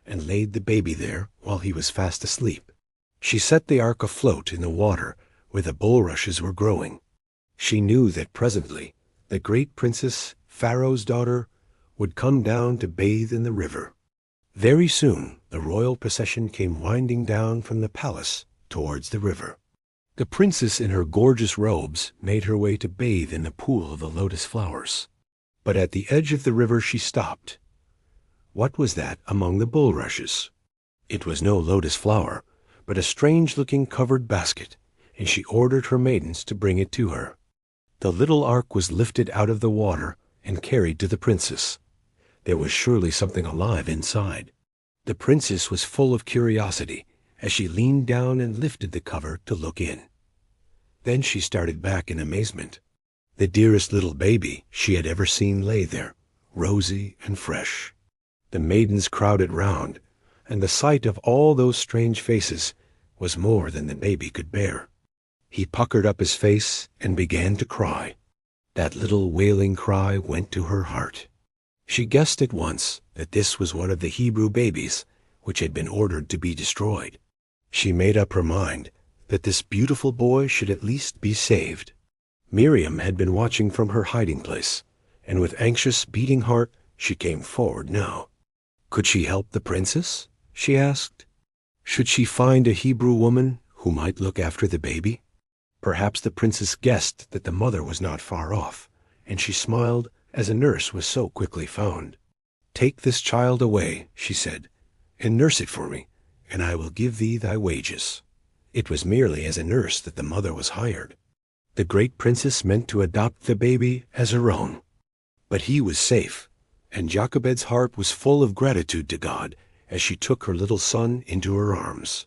and laid the baby there while he was fast asleep. She set the ark afloat in the water where the bulrushes were growing. She knew that presently the great princess, Pharaoh's daughter, would come down to bathe in the river. Very soon the royal procession came winding down from the palace towards the river. The princess in her gorgeous robes made her way to bathe in the pool of the lotus flowers. But at the edge of the river she stopped. What was that among the bulrushes? It was no lotus flower, but a strange-looking covered basket, and she ordered her maidens to bring it to her. The little ark was lifted out of the water and carried to the princess. There was surely something alive inside. The princess was full of curiosity as she leaned down and lifted the cover to look in. Then she started back in amazement. The dearest little baby she had ever seen lay there, rosy and fresh. The maidens crowded round, and the sight of all those strange faces was more than the baby could bear. He puckered up his face and began to cry. That little wailing cry went to her heart. She guessed at once that this was one of the Hebrew babies which had been ordered to be destroyed. She made up her mind that this beautiful boy should at least be saved. Miriam had been watching from her hiding place, and with anxious, beating heart she came forward now. Could she help the princess? She asked. Should she find a Hebrew woman who might look after the baby? Perhaps the princess guessed that the mother was not far off, and she smiled as a nurse was so quickly found. "Take this child away," she said, "and nurse it for me, and I will give thee thy wages." It was merely as a nurse that the mother was hired. The great princess meant to adopt the baby as her own. But he was safe, and Jochebed's heart was full of gratitude to God as she took her little son into her arms.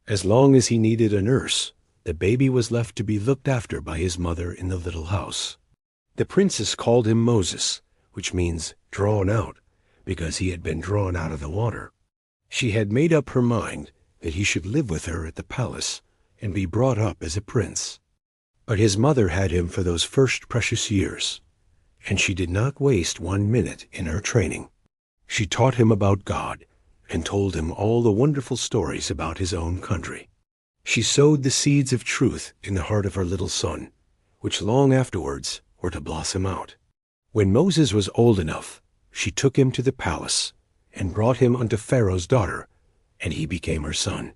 As long as he needed a nurse, the baby was left to be looked after by his mother in the little house. The princess called him Moses, which means drawn out, because he had been drawn out of the water. She had made up her mind that he should live with her at the palace and be brought up as a prince. But his mother had him for those first precious years, and she did not waste 1 minute in her training. She taught him about God and told him all the wonderful stories about his own country. She sowed the seeds of truth in the heart of her little son, which long afterwards were to blossom out. When Moses was old enough, she took him to the palace and brought him unto Pharaoh's daughter, and he became her son.